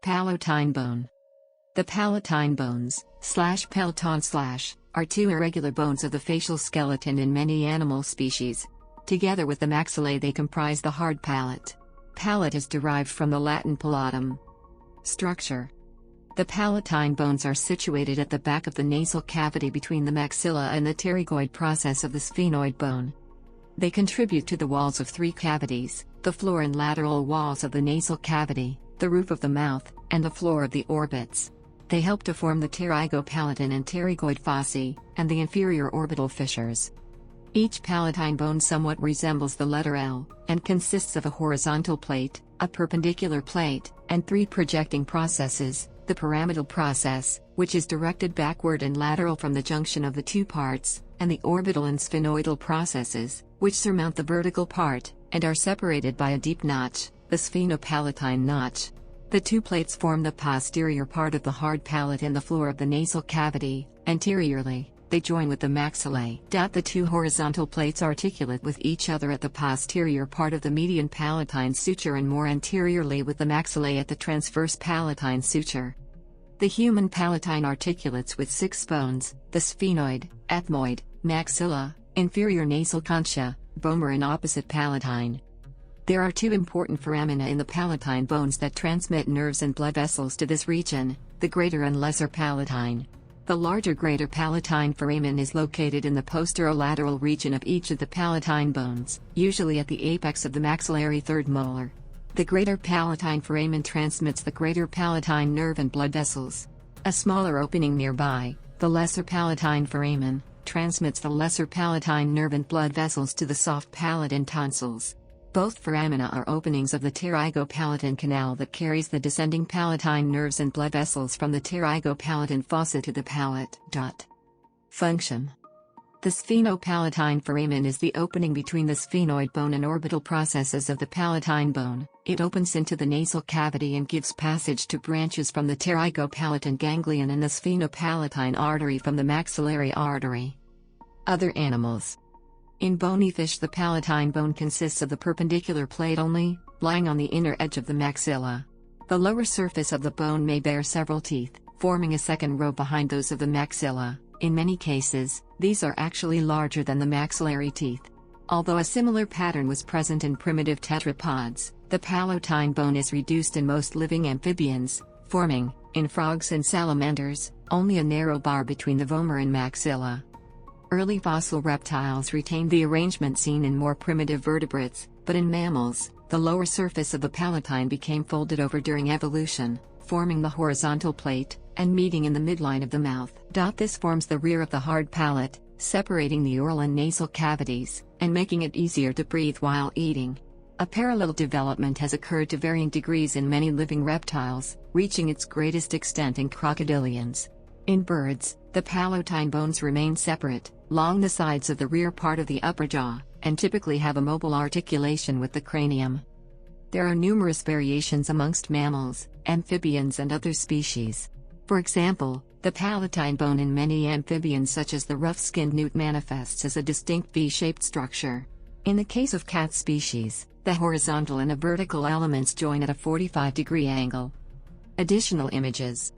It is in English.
Palatine bone. The palatine bones, palaton are two irregular bones of the facial skeleton in many animal species. Together with the maxillae they comprise the hard palate. Palate is derived from the Latin palatum. Structure. The palatine bones are situated at the back of the nasal cavity between the maxilla and the pterygoid process of the sphenoid bone. They contribute to the walls of three cavities: the floor and lateral walls of the nasal cavity, the roof of the mouth, and the floor of the orbits. They help to form the pterygopalatin and pterygoid fossae, and the inferior orbital fissures. Each palatine bone somewhat resembles the letter L, and consists of a horizontal plate, a perpendicular plate, and three projecting processes: the pyramidal process, which is directed backward and lateral from the junction of the two parts, and the orbital and sphenoidal processes, which surmount the vertical part, and are separated by a deep notch, the sphenopalatine notch. The two plates form the posterior part of the hard palate and the floor of the nasal cavity. Anteriorly, they join with the maxillae. The two horizontal plates articulate with each other at the posterior part of the median palatine suture and more anteriorly with the maxillae at the transverse palatine suture. The human palatine articulates with six bones: the sphenoid, ethmoid, maxilla, inferior nasal concha, vomer and opposite palatine. There are two important foramina in the palatine bones that transmit nerves and blood vessels to this region: the greater and lesser palatine. The larger greater palatine foramen is located in the posterolateral region of each of the palatine bones, usually at the apex of the maxillary third molar. The greater palatine foramen transmits the greater palatine nerve and blood vessels. A smaller opening nearby, the lesser palatine foramen, transmits the lesser palatine nerve and blood vessels to the soft palate and tonsils. Both foramina are openings of the pterygopalatin canal that carries the descending palatine nerves and blood vessels from the pterygopalatin fossa to the palate. Function. The sphenopalatine foramen is the opening between the sphenoid bone and orbital processes of the palatine bone. It opens into the nasal cavity and gives passage to branches from the pterygopalatin ganglion and the sphenopalatine artery from the maxillary artery. Other animals. In bony fish, the palatine bone consists of the perpendicular plate only, lying on the inner edge of the maxilla. The lower surface of the bone may bear several teeth, forming a second row behind those of the maxilla. In many cases, these are actually larger than the maxillary teeth. Although a similar pattern was present in primitive tetrapods, the palatine bone is reduced in most living amphibians, forming, in frogs and salamanders, only a narrow bar between the vomer and maxilla. Early fossil reptiles retained the arrangement seen in more primitive vertebrates, but in mammals, the lower surface of the palatine became folded over during evolution, forming the horizontal plate, and meeting in the midline of the mouth. This forms the rear of the hard palate, separating the oral and nasal cavities, and making it easier to breathe while eating. A parallel development has occurred to varying degrees in many living reptiles, reaching its greatest extent in crocodilians. In birds, the palatine bones remain separate, along the sides of the rear part of the upper jaw, and typically have a mobile articulation with the cranium. There are numerous variations amongst mammals, amphibians and other species. For example, the palatine bone in many amphibians such as the rough-skinned newt manifests as a distinct V-shaped structure. In the case of cat species, the horizontal and the vertical elements join at a 45-degree angle. Additional images.